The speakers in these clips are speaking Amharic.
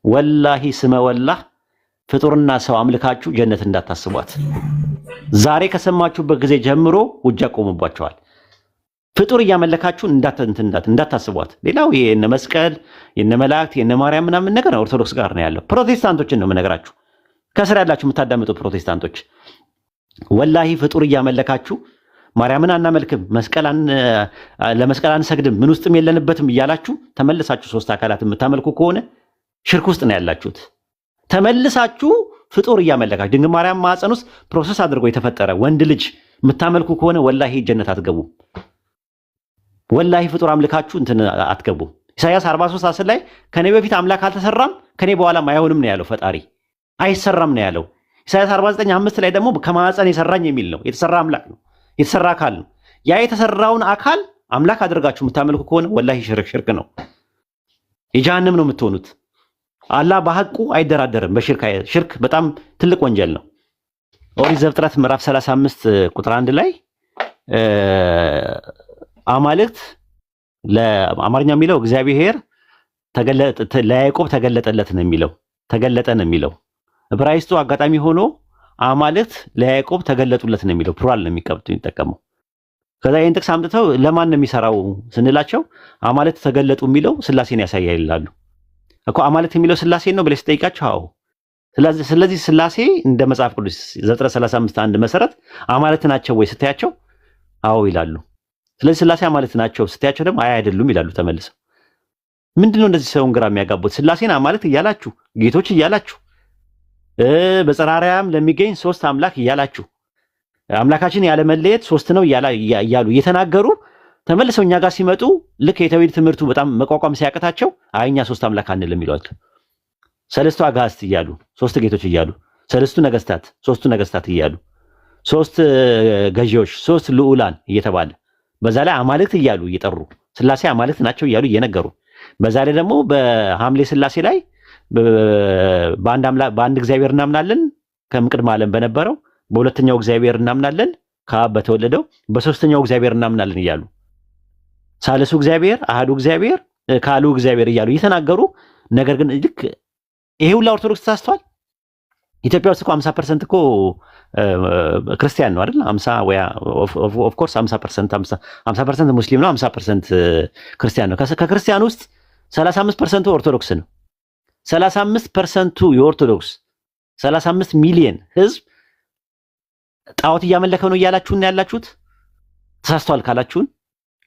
ወላሂ ስመ ወላህ ፍጡርና ሰው አምልካችሁ ጀነት እንዳታስቧት። ዛሬ ከሰማችሁበት ጊዜ ጀምሮ ውጃ ቆሙባቸዋል። ፍጡር እያመለካችሁ እንዳታስቧት። ሌላው የነ መስቀል የነ መላእክት የነ ማርያም ምናምን ነገር ኦርቶዶክስ ጋር ነው ያለው። ፕሮቴስታንቶችን ነው የምነግራችሁ፣ ከስር ያላችሁ የምታዳምጡ ፕሮቴስታንቶች ወላሂ ፍጡር እያመለካችሁ ማርያምን አናመልክም፣ ለመስቀል አንሰግድም፣ ምን ውስጥም የለንበትም እያላችሁ ተመልሳችሁ ሶስት አካላት የምታመልኩ ከሆነ ሽርክ ውስጥ ነው ያላችሁት። ተመልሳችሁ ፍጡር እያመለካችሁ ድንግል ማርያም ማህፀን ውስጥ ፕሮሰስ አድርጎ የተፈጠረ ወንድ ልጅ የምታመልኩ ከሆነ ወላሂ ጀነት አትገቡም። ወላሂ ፍጡር አምልካችሁ እንትን አትገቡም። ኢሳይያስ 43:10 ላይ ከኔ በፊት አምላክ አልተሰራም ከኔ በኋላም አይሆንም ነው ያለው። ፈጣሪ አይሰራም ነው ያለው። ኢሳይያስ 49:5 ላይ ደግሞ ከማህፀን የሰራኝ የሚል ነው። የተሰራ አምላክ ነው፣ የተሰራ አካል ነው። ያ የተሰራውን አካል አምላክ አድርጋችሁ የምታመልኩ ከሆነ ወላሂ ሽርክ ነው፣ የጀሃነም ነው የምትሆኑት። አላህ በሐቁ አይደራደርም በሽርክ። ሽርክ በጣም ትልቅ ወንጀል ነው። ኦሪት ዘፍጥረት ምዕራፍ 35 ቁጥር 1 ላይ አማልክት ለአማርኛ የሚለው እግዚአብሔር ለያዕቆብ ተገለጠለት ነው የሚለው፣ ተገለጠ ነው የሚለው። ዕብራይስጡ አጋጣሚ ሆኖ አማልክት ለያዕቆብ ተገለጡለት ነው የሚለው፣ ፕሉራል ነው የሚጠቀመው። ከዛ ይህን ጥቅስ አምጥተው ለማን ነው የሚሰራው ስንላቸው አማልክት ተገለጡ የሚለው ስላሴን ያሳያል ይላሉ። እኮ አማልክት የሚለው ስላሴን ነው ብለህ ስጠይቃቸው አዎ። ስለዚህ ስላሴ እንደ መጽሐፍ ቅዱስ ዘፍጥረት 35:1 መሰረት አማልክት ናቸው ወይ ስታያቸው አዎ ይላሉ። ስለዚህ ስላሴ አማልክት ናቸው ስታያቸው ደግሞ አይ አይደሉም ይላሉ ተመልሰው። ምንድነው እንደዚህ ሰውን ግራ የሚያጋቡት? ስላሴን አማልክት እያላችሁ ጌቶች እያላችሁ በጽርሐ አርያም ለሚገኝ ሶስት አምላክ እያላችሁ አምላካችን ያለ መለየት ሶስት ነው እያሉ እየተናገሩ ተመልሰው እኛ ጋር ሲመጡ ልክ የተውሂድ ትምህርቱ በጣም መቋቋም ሲያቅታቸው አይኛ ሶስት አምላክ አንልም ይሏል። ሰለስቱ አጋዕዝት እያሉ ሶስት ጌቶች እያሉ፣ ሰለስቱ ነገስታት ሶስቱ ነገስታት እያሉ፣ ሶስት ገዢዎች ሶስት ልዑላን እየተባለ በዛ ላይ አማልክት እያሉ እየጠሩ ስላሴ አማልክት ናቸው እያሉ እየነገሩ በዛ ላይ ደግሞ በሐምሌ ስላሴ ላይ በአንድ እግዚአብሔር እናምናለን ከቅድመ ዓለም በነበረው፣ በሁለተኛው እግዚአብሔር እናምናለን ከአብ በተወለደው፣ በሶስተኛው እግዚአብሔር እናምናለን እያሉ ሳልሱ እግዚአብሔር አሃዱ እግዚአብሔር ካሉ እግዚአብሔር እያሉ እየተናገሩ ነገር ግን ልክ ይሄ ሁላ ኦርቶዶክስ ተሳስቷል። ኢትዮጵያ ውስጥ እኮ 50% እኮ ክርስቲያን ነው አይደል? 50 ወይ ኦፍ ኮርስ 50% ሙስሊም ነው፣ 50% ክርስቲያን ነው። ከክርስቲያን ውስጥ 35% ኦርቶዶክስ ነው። 35% የኦርቶዶክስ 35 ሚሊዮን ህዝብ ጣዖት እያመለከው ነው እያላችሁን ያላችሁት። ተሳስቷል ካላችሁን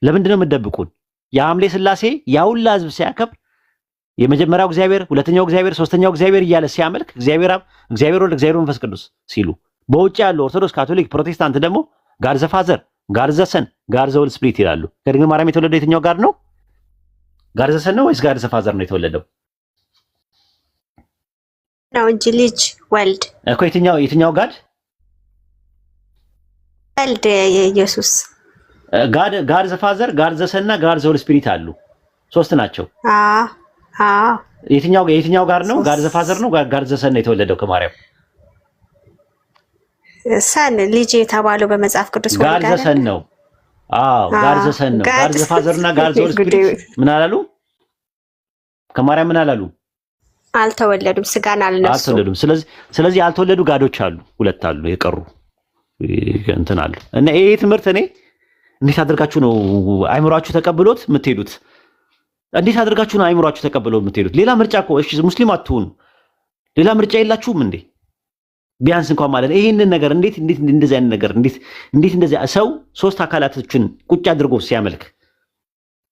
ለምንድን ነው የምትደብቁን? የሐምሌ ስላሴ ያውላ ህዝብ ሲያከብር የመጀመሪያው እግዚአብሔር፣ ሁለተኛው እግዚአብሔር፣ ሶስተኛው እግዚአብሔር እያለ ሲያመልክ እግዚአብሔር አብ፣ እግዚአብሔር ወልድ፣ እግዚአብሔር መንፈስ ቅዱስ ሲሉ በውጭ ያለው ኦርቶዶክስ፣ ካቶሊክ፣ ፕሮቴስታንት ደግሞ ጋድ ዘ ፋዘር፣ ጋድ ዘ ሰን፣ ጋድ ዘ ሆሊ ስፒሪት ይላሉ። ከድንግል ማርያም የተወለደው የትኛው ጋድ ነው? ጋድ ዘ ሰን ነው ወይስ ጋድ ዘ ፋዘር ነው የተወለደው? ነው እንጂ ልጅ ወልድ እኮ የትኛው ጋድ? ወልድ የኢየሱስ ጋድ ዘ ፋዘር፣ ጋድ ዘ ሰን እና ጋድ ዘ ሆሊ ስፒሪት አሉ። ሶስት ናቸው። የትኛው ጋር ነው? ጋድ ዘ ፋዘር ነው ጋድ ዘ ሰን ነው የተወለደው ከማርያም? ሰን ልጅ የተባለው በመጽሐፍ ቅዱስ ጋድ ዘ ሰን ነው። አዎ ጋድ ዘ ሰን ነው። ጋድ ዘ ፋዘር እና ጋድ ዘ ሆሊ ስፒሪት ምን አላሉ? ከማርያም ምን አላሉ? አልተወለዱም፣ ስጋን አልነሱም፣ አልተወለዱም። ስለዚህ ያልተወለዱ ጋዶች አሉ፣ ሁለት አሉ የቀሩ እንትን አሉ። እና ይሄ ትምህርት እኔ እንዴት አድርጋችሁ ነው አይምሯችሁ ተቀብሎት የምትሄዱት? እንዴት አድርጋችሁ ነው አይምሯችሁ ተቀብሎት የምትሄዱት? ሌላ ምርጫ እኮ እሺ ሙስሊም አትሁኑ፣ ሌላ ምርጫ የላችሁም እንዴ? ቢያንስ እንኳን ማለት ይሄንን ነገር እንዴት እንደዚህ አይነት ነገር እንዴት እንደዚህ ሰው ሶስት አካላቶችን ቁጭ አድርጎ ሲያመልክ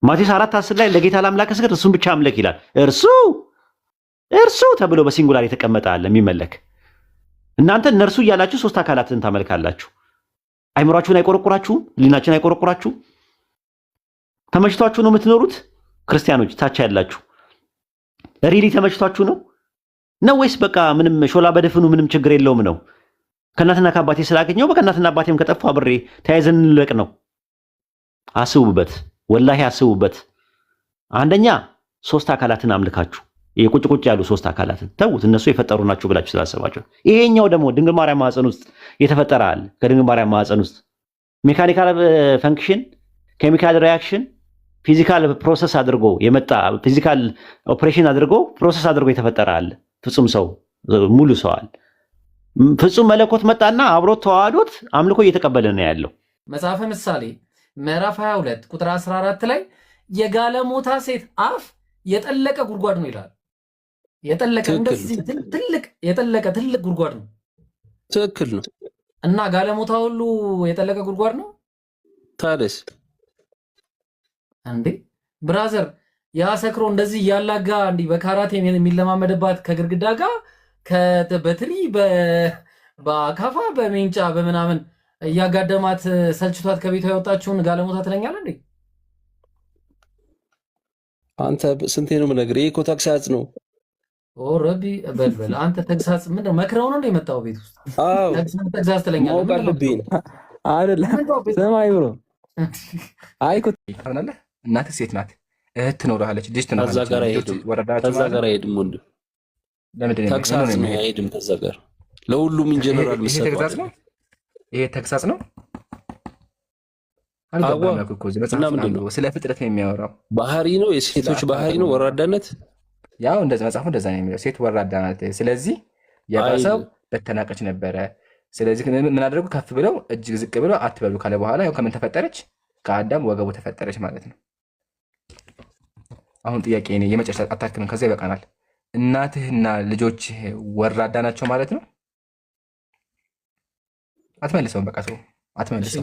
ማቴዎስ 4:10 ላይ ለጌታ ለአምላክ ስገድ እሱን ብቻ አምልክ ይላል። እርሱ ተብሎ በሲንጉላር የተቀመጠ አለ የሚመለክ። እናንተ እነርሱ እያላችሁ ሶስት አካላትን ታመልካላችሁ። አይምሯችሁን አይቆረቁራችሁም? ሊናችሁን አይቆረቁራችሁም? ተመችቷችሁ ነው የምትኖሩት? ክርስቲያኖች ታች ያላችሁ ሪሊ ተመችቷችሁ ነው ወይስ በቃ ምንም ሾላ በደፍኑ ምንም ችግር የለውም ነው? ከእናትና ከአባቴ ስላገኘው በቃ እናትና አባቴም ከጠፉ አብሬ ተያይዘን እንለቅ ነው? አስቡበት፣ ወላሂ አስቡበት። አንደኛ ሶስት አካላትን አምልካችሁ የቁጭ ያሉ ሶስት አካላትን ተውት፣ እነሱ የፈጠሩ ናቸው ብላችሁ ስላሰባችሁ። ይሄኛው ደግሞ ድንግል ማርያም ማህፀን ውስጥ የተፈጠረ አለ። ከድንግል ማርያም ማህፀን ውስጥ ሜካኒካል ፈንክሽን፣ ኬሚካል ሪአክሽን፣ ፊዚካል ፕሮሰስ አድርጎ የመጣ ፊዚካል ኦፕሬሽን አድርጎ ፕሮሰስ አድርጎ የተፈጠረ አለ። ፍጹም ሰው ሙሉ ሰው አለ። ፍጹም መለኮት መጣና አብሮት ተዋህዶት አምልኮ እየተቀበለ ነው ያለው። መጽሐፈ ምሳሌ ምዕራፍ 22 ቁጥር 14 ላይ የጋለሞታ ሴት አፍ የጠለቀ ጉድጓድ ነው ይላል። የጠለቀ እንደዚህ ትልቅ ጉድጓድ ነው። ትክክል ነው። እና ጋለሞታ ሁሉ የጠለቀ ጉድጓድ ነው። ታዲያስ እንዴ ብራዘር፣ ያ ሰክሮ እንደዚህ እያላጋ እንዲህ በካራቴ የሚለማመድባት ከግድግዳ ጋር በትሪ በአካፋ በሜንጫ በምናምን እያጋደማት ሰልችቷት ከቤቷ የወጣችውን ጋለሞታ ትለኛለህ እንዴ? አንተ ስንቴ ነው የምነግርህ? ይሄ እኮ ተግሳጽ ነው። ኦ ረቢ በልበል አንተ። ተግሳጽ ምንድን ነው? መክረው ነው እንደ የመጣው ቤት ውስጥ ተግሳጽ ትለኛለህ? ማወቅ አለብኝ አይደለም። ሰማይ ብሎ አይ እናትህ ሴት ናት፣ እህት ትኖርሃለች፣ ልጅ ትኖርሃለች። ከዛ ጋር አይሄድም ወንድም። ተግሳጽ ነው አይሄድም ከዛ ጋር። ለሁሉም ኢንጀነራል ነው። ይሄ ተግሳጽ ነው። ስለ ፍጥረት ነው የሚያወራው። ባህሪ ነው፣ የሴቶች ባህሪ ነው ወራዳነት። ያው እንደዚህ መጽሐፉ እንደዛ ነው የሚለው፣ ሴት ወራዳ ናት። ስለዚህ የባሰው በተናቀች ነበረ። ስለዚህ ምን አደረጉ? ከፍ ብለው እጅግ ዝቅ ብለው አትበሉ ካለ በኋላ ያው ከምን ተፈጠረች? ከአዳም ወገቡ ተፈጠረች ማለት ነው። አሁን ጥያቄ የመጨረሻ አታክምን፣ ከዛ ይበቃናል። እናትህና ልጆች ወራዳ ናቸው ማለት ነው? አትመልሰውም። በቃ ሰው አትመልሰው።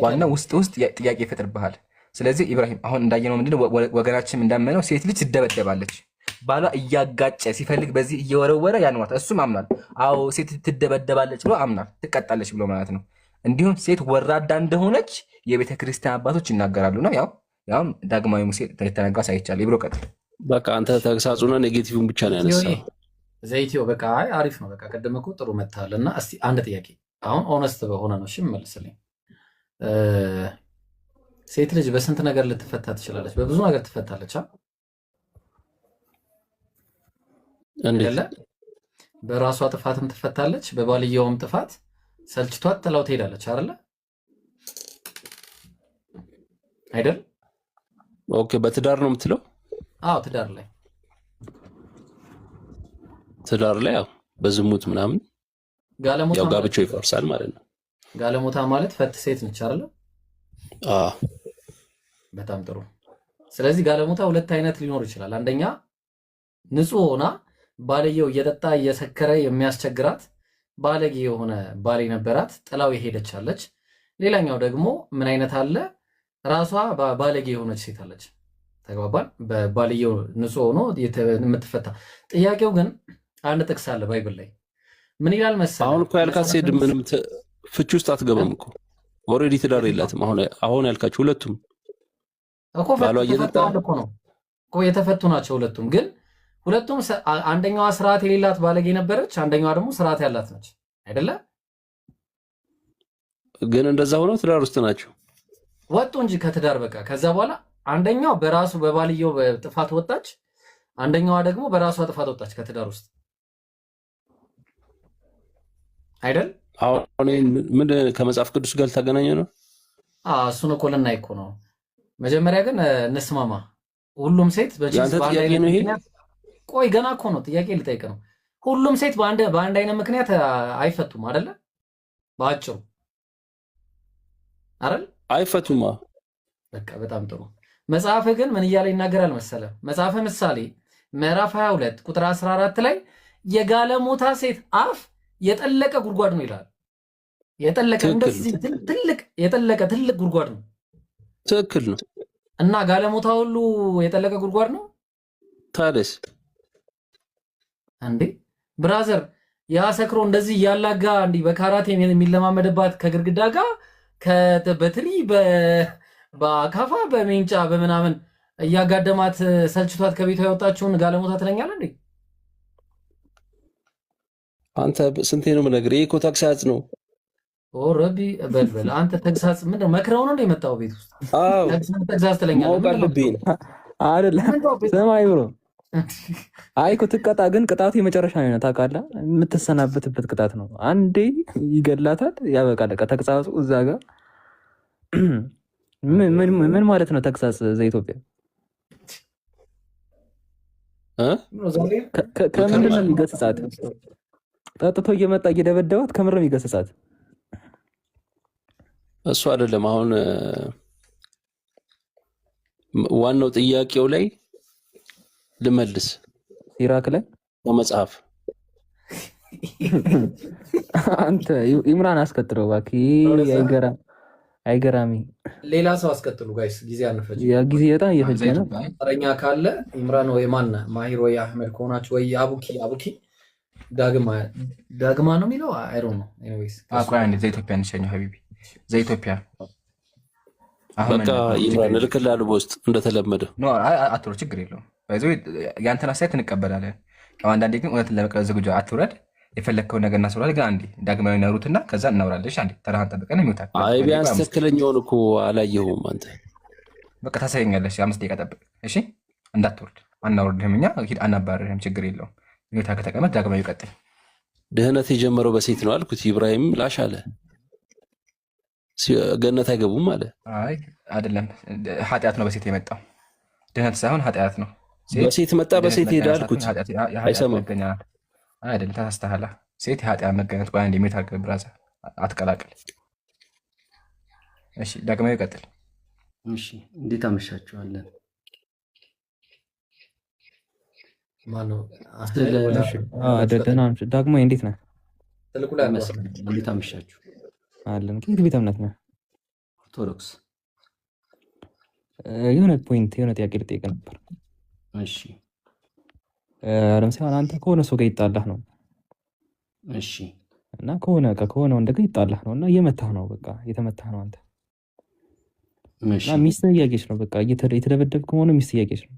ዋናው ውስጥ ጥያቄ ይፈጥርብሃል። ስለዚህ ኢብራሂም አሁን እንዳየነው ምንድነው ወገናችን እንዳመነው ሴት ልጅ ትደበደባለች። ባሏ እያጋጨ ሲፈልግ በዚህ እየወረወረ ያንዋት፣ እሱም አምናል። አዎ ሴት ትደበደባለች ብሎ አምናል፣ ትቀጣለች ብሎ ማለት ነው። እንዲሁም ሴት ወራዳ እንደሆነች የቤተ ክርስቲያን አባቶች ይናገራሉ። ነው ያውም ዳግማዊ ሙሴ የተነጋ ሳይቻል ብሎ ቀጥል። በቃ አንተ ተግሳጹና ኔጌቲቭን ብቻ ነው ያነሳው። ዘይቲዮ በቃ አሪፍ ነው። በቃ ቀደም እኮ ጥሩ መታል እና እስቲ አንድ ጥያቄ አሁን ኦነስት በሆነ ነው እሺ መልስልኝ። ሴት ልጅ በስንት ነገር ልትፈታ ትችላለች? በብዙ ነገር ትፈታለች። በራሷ ጥፋትም ትፈታለች፣ በባልየውም ጥፋት ሰልችቷት ጥላው ትሄዳለች አይደለ? አይደል? ኦኬ። በትዳር ነው የምትለው? አዎ ትዳር ላይ ያው በዝሙት ምናምን ጋለሞታ ያው ጋብቻው ይፈርሳል ማለት ነው። ጋለሞታ ማለት ፈት ሴት ነች አይደለ? አዎ። በጣም ጥሩ። ስለዚህ ጋለሞታ ሁለት አይነት ሊኖር ይችላል። አንደኛ ንጹህ ሆና ባልየው እየጠጣ እየሰከረ የሚያስቸግራት ባለጌ የሆነ ባል ነበራት ጥላው የሄደች አለች። ሌላኛው ደግሞ ምን አይነት አለ? ራሷ ባለጌ የሆነች ሴት አለች። ተግባባን? በባልየው ንጹህ ሆኖ የምትፈታ። ጥያቄው ግን አንድ ጥቅስ አለ ባይብል ላይ ምን ይላል መሰለህ? አሁን እኮ ያልካት ሴት ምንም ፍቺ ውስጥ አትገባም እኮ ኦልሬዲ ትዳር የላትም። አሁን ያልካቸው ሁለቱም እኮ ባሏ እየጠጣ እኮ ነው እኮ የተፈቱ ናቸው ሁለቱም። ግን ሁለቱም አንደኛዋ ስርዓት የሌላት ባለጌ ነበረች፣ አንደኛዋ ደግሞ ስርዓት ያላት ነች አይደለ? ግን እንደዛ ሆነው ትዳር ውስጥ ናቸው። ወጡ እንጂ ከትዳር በቃ። ከዛ በኋላ አንደኛው በራሱ በባልየው ጥፋት ወጣች፣ አንደኛዋ ደግሞ በራሷ ጥፋት ወጣች ከትዳር ውስጥ አይደል? አሁን ምን ከመጽሐፍ ቅዱስ ጋር ልታገናኘ ነው? እሱን እኮ ልናይ እኮ ነው። መጀመሪያ ግን እንስማማ። ሁሉም ሴት ያንተ ጥያቄ ነው ይሄ? ቆይ ገና እኮ ነው ጥያቄ ልጠይቅ ነው። ሁሉም ሴት በአንድ አይነት ምክንያት አይፈቱም አይደለ? በአጭሩ አይደል? አይፈቱም። በቃ በጣም ጥሩ። መጽሐፍ ግን ምን እያለ ይናገራል መሰለ? መጽሐፈ ምሳሌ ምዕራፍ 22 ቁጥር 14 ላይ የጋለሞታ ሴት አፍ የጠለቀ ጉድጓድ ነው ይላል። የጠለቀ እንደዚህ ትልቅ ጉድጓድ ነው። ትክክል ነው። እና ጋለሞታ ሁሉ የጠለቀ ጉድጓድ ነው። ታዲያስ እንዴ ብራዘር፣ ያ ሰክሮ እንደዚህ እያላጋ እንዲህ በካራቴ የሚለማመድባት ከግድግዳ ጋር በትሪ በአካፋ በሜንጫ በምናምን እያጋደማት ሰልችቷት ከቤቷ የወጣችውን ጋለሞታ ትለኛለህ እንዴ? አንተ ስንቴ ነው የምነግርህ? ይሄ እኮ ተግሳጽ ነው። ኦ ረቢ በልበል አንተ። ተግሳጽ ምንድን ነው? መክረው ነው እንደ የመጣው ቤት ውስጥ ተግሳጽ ትለኛለህ? ማወቅ አለብኝ አይደለም። ሰማይ ብሎ አይ እኮ ትቀጣ፣ ግን ቅጣቱ የመጨረሻ ነው ታውቃለህ። የምትሰናበትበት ቅጣት ነው። አንዴ ይገላታል፣ ያበቃል። ተግሳጹ እዛ ጋር ምን ማለት ነው ተግሳጽ ዘኢትዮጵያ? ከምንድን ነው የሚገስጻት? ጠጥቶ እየመጣ እየደበደባት ከምር ነው የሚገስጻት? እሱ አይደለም አሁን ዋናው ጥያቄው ላይ ልመልስ። ኢራክ ላይ በመጽሐፍ አንተ ኢምራን አስከትለው እባክህ። አይገራሚ ሌላ ሰው አስከትሉ ጋይስ፣ ጊዜ አንፈጅ። ያ ጊዜ በጣም እየፈጀ ነው። አረኛ ካለ ኢምራን ወይ ማነ ማሂር ወይ አህመድ ከሆናችሁ ወይ አቡኪ ዳግማ ነው የሚለው አይሮ ነው። ኤኒዌይስ አቋን ዘኢትዮጵያ እንሸኘው ሀቢቢ ዘኢትዮጵያ በቃ ኢምራን እልክልሃለሁ በውስጥ እንደተለመደው ነው። አትሮ ችግር የለውም። ባይዘው ያንተን አስተያየት እንቀበላለን። አንዳንዴ ግን እውነትን ለመቀበል ዝግጁ አትውረድ። የፈለግከውን ነገር እናስብራለን። ግን አንዴ ዳግማዊ ነሩትና ከዛ እናውራለሽ። አንዴ ተራህን ጠብቀን የሚውታል። አይ ቢያንስ ትክክለኛውን እኮ አላየሁም። አንተ በቃ ታሳየኛለሽ። 5 ደቂቃ ጠብቅ እሺ። እንዳትወርድ አናወርድህም። እኛ ሂድ አናባርህም። ችግር የለውም። ሚውታ ከተቀመጥ ዳግማዊ ይቀጥል። ድህነት የጀመረው በሴት ነው አልኩት። ኢብራሂም ላሽ አለ። ገነት አይገቡም አለ። አይ አይደለም፣ ኃጢአት ነው በሴት የመጣው። ድህነት ሳይሆን ኃጢአት ነው። በሴት መጣ በሴት ሄዳ አልኩት። አይሰማም። አይደለም ተሳስተሃል። ሴት የኃጢአት መገኘት ጓን እንደሚት አድርገህ ብራዛ አትቀላቅል። እሺ ዳግማዊ ይቀጥል። እሺ እንዴት አመሻችኋለን? ማነው ዳግማዊ እንዴት ነህ? እንዴት አመሻችሁ? አለን። ከየት ቤተ እምነት ነህ? ኦርቶዶክስ። የሆነ ጥያቄ ልጠይቅህ ነበር። እሺ ለምሳሌ አንተ ከሆነ ሰው ጋር ይጣላህ ነው። እሺ እና ከሆነ ወንድ ጋር ይጣላህ ነው እና እየመታህ ነው፣ በቃ እየተመታህ ነው አንተ። እሺ እና ሚስትህ እያየች ነው፣ በቃ እየተደበደብክ ከሆነ ሚስትህ እያየች ነው።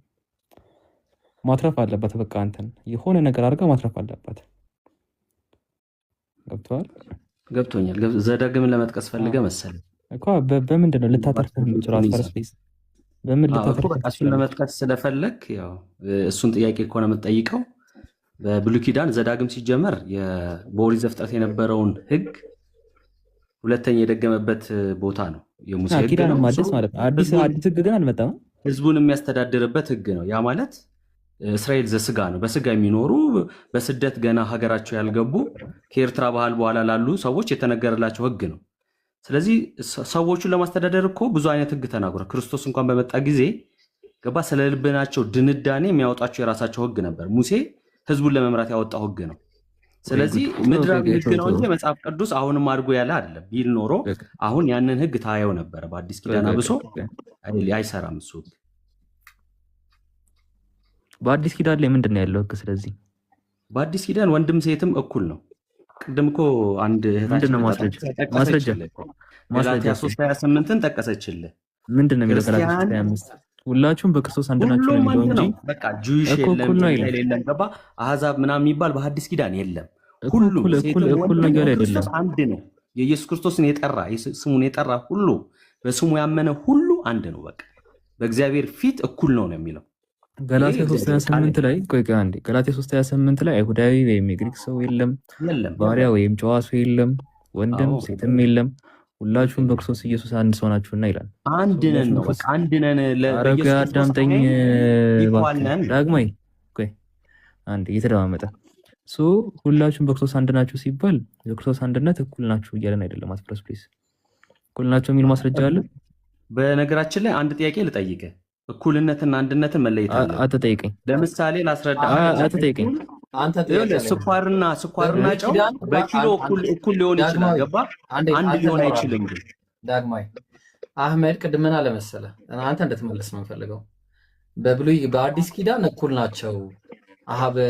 ማትረፍ አለባት፣ በቃ አንተን የሆነ ነገር አድርጋ ማትረፍ አለባት። ገብቶሃል? ገብቶኛል። ዘዳግምን ለመጥቀስ ፈልገህ መሰለኝ እኮ። በምንድን ነው ልታተርፈህ የምትችለው? አትፈረስ በምን ልታተርፈህ? እሱን ለመጥቀስ ስለፈለግ ያው እሱን ጥያቄ ከሆነ የምትጠይቀው በብሉይ ኪዳን ዘዳግም ሲጀመር በኦሪት ዘፍጥረት የነበረውን ሕግ ሁለተኛ የደገመበት ቦታ ነው። የሙሴ ሕግ ኪዳን ነው። ማደስ ማለት ነው። አዲስ ሕግ ግን አልመጣም። ህዝቡን የሚያስተዳድርበት ሕግ ነው። ያ ማለት እስራኤል ዘስጋ ነው። በስጋ የሚኖሩ በስደት ገና ሀገራቸው ያልገቡ ከኤርትራ ባህል በኋላ ላሉ ሰዎች የተነገረላቸው ሕግ ነው። ስለዚህ ሰዎቹን ለማስተዳደር እኮ ብዙ አይነት ሕግ ተናግሯል። ክርስቶስ እንኳን በመጣ ጊዜ ገባ ስለ ልብናቸው ድንዳኔ የሚያወጣቸው የራሳቸው ሕግ ነበር። ሙሴ ህዝቡን ለመምራት ያወጣው ሕግ ነው። ስለዚህ ምድራዊ ሕግ ነው እንጂ መጽሐፍ ቅዱስ አሁንም አድርጎ ያለ አይደለም። ቢል ኖሮ አሁን ያንን ሕግ ታየው ነበር። በአዲስ ኪዳን አብሶ አይሰራም እሱ ሕግ። በአዲስ ኪዳን ላይ ምንድን ነው ያለው ሕግ? ስለዚህ በአዲስ ኪዳን ወንድም ሴትም እኩል ነው። ቅድም እኮ አንድ ምንድን ነው ማስረጃ ገላትያ 3:28ን ጠቀሰችልህ። ምንድን ነው የሚለው? ገላትያ 3:25 ሁላችሁም በክርስቶስ አንድ ናችሁ ነው የሚለው እንጂ በቃ ጁይሽ የለም ገባ አህዛብ ምናምን የሚባል በሐዲስ ኪዳን የለም። ሁሉም እኩል ነገር አይደለም። አንድ ነው። የኢየሱስ ክርስቶስን የጠራ ስሙን የጠራ ሁሉ በስሙ ያመነ ሁሉ አንድ ነው። በቃ በእግዚአብሔር ፊት እኩል ነው ነው የሚለው ገላትያ 3:28 ላይ አንዴ ገላትያ 3:28 ላይ አይሁዳዊ ወይም የግሪክ ሰው የለም፣ ባሪያ ወይም ጨዋ ሰው የለም፣ ወንድም ሴትም የለም፣ ሁላችሁም በክርስቶስ ኢየሱስ አንድ ሰው ናችሁና ይላል። አንድ ነን ነው በቃ አንድ ነን። አዳምጠኝ ዳግማዊ አንዴ እየተደማመጠ ሁላችሁም በክርስቶስ አንድ ናችሁ ሲባል የክርስቶስ አንድነት እኩል ናችሁ እያለን አይደለም። አትፍረስ ፕሊዝ። እኩል ናቸው የሚል ማስረጃ አለ። በነገራችን ላይ አንድ ጥያቄ ልጠይቅህ። እኩልነትና አንድነትን መለየት አለ። አትጠይቀኝ። ለምሳሌ ላስረዳ። አትጠይቀኝ። ስኳርና ጨው በኪሎ እኩል ሊሆን ይችላል። ገባ? አንድ ሊሆን አይችልም። ግን ዳግማዊ አህመድ ቅድም ምን አለ መሰለህ፣ አንተ እንድትመልስ ነው የምፈልገው። በአዲስ ኪዳን እኩል ናቸው።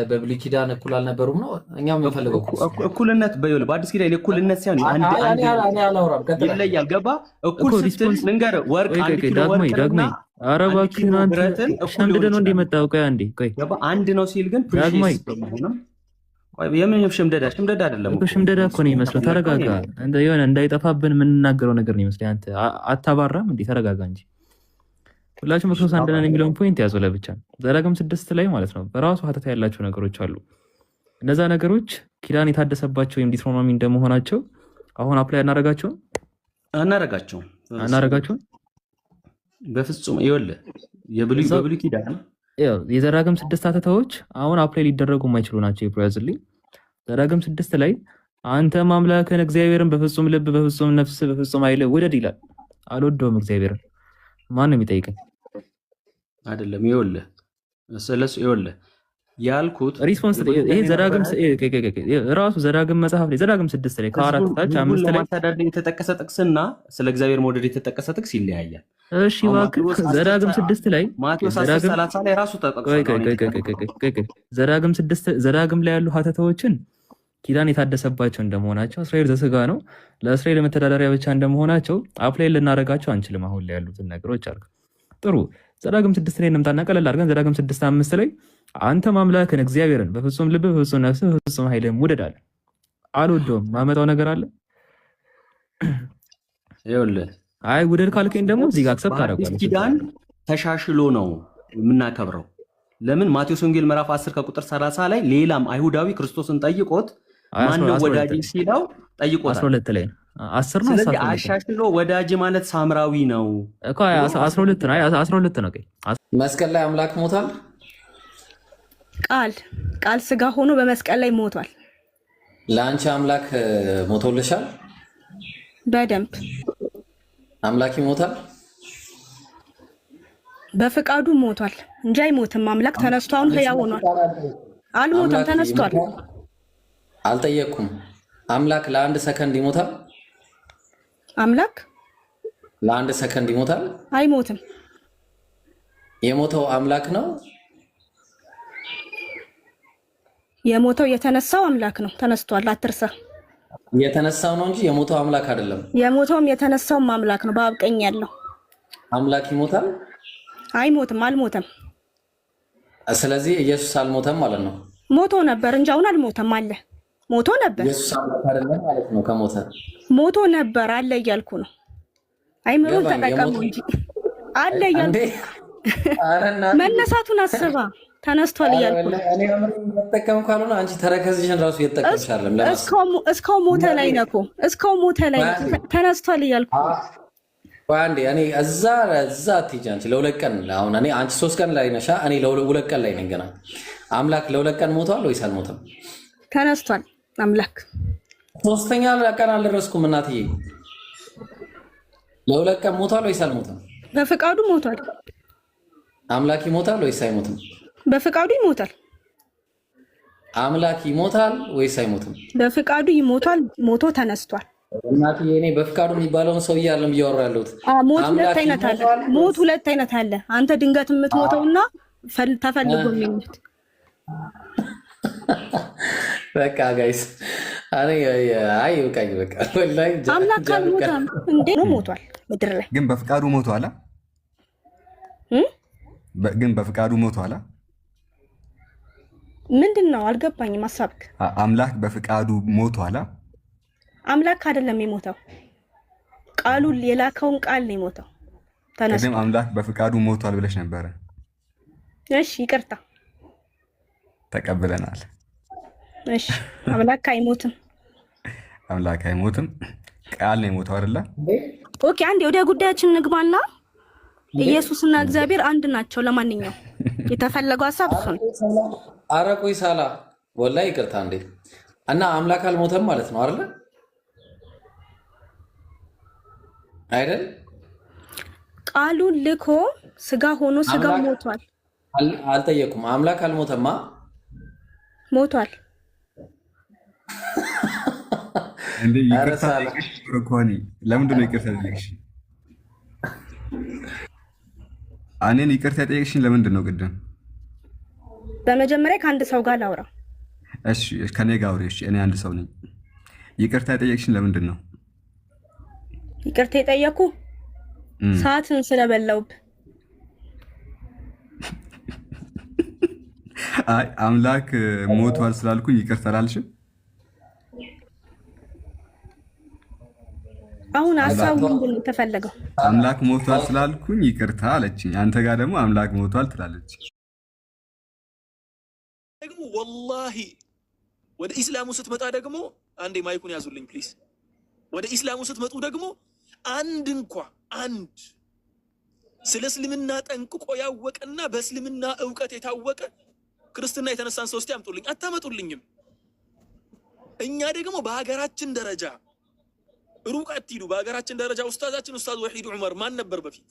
በብሉይ ኪዳን እኩል አልነበሩም ነው እኛ የምንፈልገው። እኩልነት በአዲስ ኪዳን እኩልነት ሳይሆን ይለያል። ገባ? እኩል ስትል ልንገርህ፣ ወርቅ አንድ ኪሎ ወርቅና አረባኪን አንተ ሸምድደ ነው እንደመጣው። ቆይ አንዴ ቆይ፣ አንድ ነው ሲል ግን ፕሪሺየስ በመሆኑ የምን ሽምደዳ አይደለም እኮ ሽምደዳ እኮ ነው ይመስለው። ተረጋጋ። እንደ የሆነ እንዳይጠፋብን የምንናገረው ነገር ነው ይመስለው። አንተ አታባራም እንዴ? ተረጋጋ እንጂ። ሁላችሁም በክርስቶስ አንድ ነን የሚለውን ፖይንት ያዙ ለብቻ። ዘዳግም 6 ላይ ማለት ነው በራሱ ሀተታ ያላቸው ነገሮች አሉ። እነዛ ነገሮች ኪዳን የታደሰባቸው ወይም ዲትሮኖሚ እንደመሆናቸው አሁን አፕላይ አናረጋቸውም። በፍጹም ይኸውልህ በብሉይ ኪዳን የዘዳግም 6 አተታዎች አሁን አፕላይ ሊደረጉ የማይችሉ ናቸው። ይያዝልኝ። ዘዳግም 6 ላይ አንተ አምላክህን እግዚአብሔርን በፍጹም ልብ፣ በፍጹም ነፍስ፣ በፍጹም ኃይል ውደድ ይላል። አልወደውም እግዚአብሔርን። ማን ነው የሚጠይቀኝ? አይደለም ይኸውልህ ይኸውልህ ያልኩት ሪስፖንስ ይሄ ዘዳግም ራሱ ዘዳግም መጽሐፍ ላይ ዘዳግም 6 ላይ ከ4 ታች 5 ላይ ማስተዳደር የተጠቀሰ ጥቅስና ስለ እግዚአብሔር መውደድ የተጠቀሰ ጥቅስ ይለያያል። እሺ እባክህ ዘዳግም 6 ላይ ማቴዎስ 10:30 ላይ ራሱ ተጠቅሷል። ዘዳግም ላይ ያሉ ሀተታዎችን ኪዳን የታደሰባቸው እንደመሆናቸው እስራኤል ዘስጋ ነው ለእስራኤል መተዳደሪያ ብቻ እንደመሆናቸው አፕላይ ልናደርጋቸው አንችልም። አሁን ላይ ያሉትን ነገሮች አልኩ። ጥሩ ዘዳግም 6 ላይ እንምጣና ቀለል አድርገን ዘዳግም 6:5 ላይ አንተ አምላክህን እግዚአብሔርን በፍጹም ልብ፣ በፍጹም ነፍስ፣ በፍጹም ኃይልም ውደድ አለ። አልወደውም ማመጣው ነገር አለ? ይኸውልህ አይ ውደድ ካልከኝ ደግሞ እዚህ ጋር አክሰፕት አደርጋለሁ። ኪዳን ተሻሽሎ ነው የምናከብረው። ለምን ማቴዎስ ወንጌል ምዕራፍ 10 ከቁጥር 30 ላይ ሌላም አይሁዳዊ ክርስቶስን ጠይቆት ማነው ወዳጅ ሲለው ጠይቆታል። 12 ላይ 10 ነው። ስለዚህ አሻሽሎ ወዳጅ ማለት ሳምራዊ ነው እኮ 12 ነው። 12 ነው። መስቀል ላይ አምላክ ሞቷል። ቃል ስጋ ሆኖ በመስቀል ላይ ሞቷል። ለአንቺ አምላክ ሞቶልሻል? በደንብ አምላክ ይሞታል? በፍቃዱ ሞቷል እንጂ አይሞትም። አምላክ ተነስቷል፣ አሁን ሕያው ሆኗል። አልሞተም፣ ተነስቷል። አልጠየቅኩም። አምላክ ለአንድ ሰከንድ ይሞታል? አምላክ ለአንድ ሰከንድ ይሞታል? አይሞትም። የሞተው አምላክ ነው። የሞተው የተነሳው አምላክ ነው። ተነስቷል፣ አትርሳ። የተነሳው ነው እንጂ የሞተው አምላክ አይደለም። የሞተውም የተነሳውም አምላክ ነው። በአብ ቀኝ ያለው አምላክ ይሞታል? አይሞትም፣ አልሞተም። ስለዚህ ኢየሱስ አልሞተም ማለት ነው። ሞቶ ነበር እንጂ አሁን አልሞተም። አለ ሞቶ ነበር። ኢየሱስ አምላክ አይደለም ማለት ነው። ከሞተ ሞቶ ነበር አለ እያልኩ ነው። አይምሮን ተጠቀሙ እንጂ አለ እያልኩ መነሳቱን አስባ ተነስቷል እያልኩ ነው። እኔ መጠቀም ካልሆነ አንቺ ተረከዝሽን ራሱ እየተጠቀምሽ አይደለም። እስካው ሞተ ላይ ነው እኮ እስካው ሞተ ላይ ተነስቷል እያልኩ አንዴ እኔ እዛ አትሂጂ አንቺ ለሁለት ቀን አሁን እኔ አንቺ 3 ቀን ላይ ነሻ፣ እኔ ለሁለት ቀን ላይ ነኝ ገና። አምላክ ለሁለት ቀን ሞቷል ወይስ አልሞተም? ተነስቷል አምላክ። 3ኛ ቀን አልደረስኩም እናትዬ። ለሁለት ቀን ሞቷል ወይስ አልሞተም? በፍቃዱ ሞቷል። አምላክ ይሞታል ወይስ አይሞትም? በፍቃዱ ይሞታል። አምላክ ይሞታል ወይስ አይሞትም? በፍቃዱ ይሞታል። ሞቶ ተነስቷል። እናትዬ እኔ በፍቃዱ የሚባለውን ሰው እያለም እያወራ ያለሁት ሞት ሁለት አይነት አለ። ሞት ሁለት አይነት አለ። አንተ ድንገት የምትሞተውና ተፈልጎ የሚሞት። በቃ ጋይስ አይ በቃኝ በቃ ወላሂ አምላክ አልሞተም እንዴ ነው ሞቷል። ምድር ላይ ግን በፍቃዱ ሞቷል። ግን በፍቃዱ ሞቷል። ምንድን ነው አልገባኝም ሀሳብክ። አምላክ በፍቃዱ ሞቷል። አምላክ አይደለም የሞተው፣ ቃሉ የላከውን ቃል ነው የሞተው። ተነስቶ አምላክ በፍቃዱ ሞቷል ብለሽ ነበረ። እሺ ይቅርታ ተቀብለናል። እሺ አምላክ አይሞትም። አምላክ አይሞትም፣ ቃል ነው የሞተው አይደለ? ኦኬ አንዴ ወደ ጉዳያችን እንግባና ኢየሱስና እግዚአብሔር አንድ ናቸው። ለማንኛውም የተፈለገው ሐሳብ እሱ ነው። ኧረ ቆይ ሳላ ወላሂ ይቅርታ እንዴ። እና አምላክ አልሞተም ማለት ነው አይደለ? አይደል? ቃሉን ልኮ ስጋ ሆኖ ስጋ ሞቷል። አልጠየኩም። አምላክ አልሞተማ? ሞቷል። እንዴ ይቅርታ ኮኒ ለምንድን ነው ይቅርታ ጠየቅሽ? እኔን ይቅርታ ጠየቅሽኝ ለምንድን ነው? ቅድም በመጀመሪያ ከአንድ ሰው ጋር ላውራ። እሺ ከኔ ጋር አውሪ። እሺ እኔ አንድ ሰው ነኝ። ይቅርታ ጠየቅሽኝ ለምንድን ነው? ይቅርታ የጠየኩ ሰዓትን ስለበላውብ። አይ አምላክ ሞቷል ስላልኩኝ ይቅርታ አላልሽም? አሁን ሀሳቡ ምንድን ነው የተፈለገው? አምላክ ሞቷል ስላልኩኝ ይቅርታ አለችኝ። አንተ ጋር ደግሞ አምላክ ሞቷል ትላለች። ደግሞ ወላሂ ወደ ኢስላሙ ስትመጣ ደግሞ አንዴ ማይኩን ያዙልኝ ፕሊዝ። ወደ ኢስላሙ ስትመጡ ደግሞ አንድ ስለ እስልምና ጠንቅቆ ያወቀና በእስልምና ዕውቀት የታወቀ ክርስትና የተነሳን ሰው እስቲ አምጡልኝ። አታመጡልኝም። እኛ ደግሞ በሀገራችን ደረጃ ሩቅ አትሂዱ። በሀገራችን ደረጃ ኡስታዛችን ኡስታዝ ወሒድ ዑመር ማን ነበር በፊት?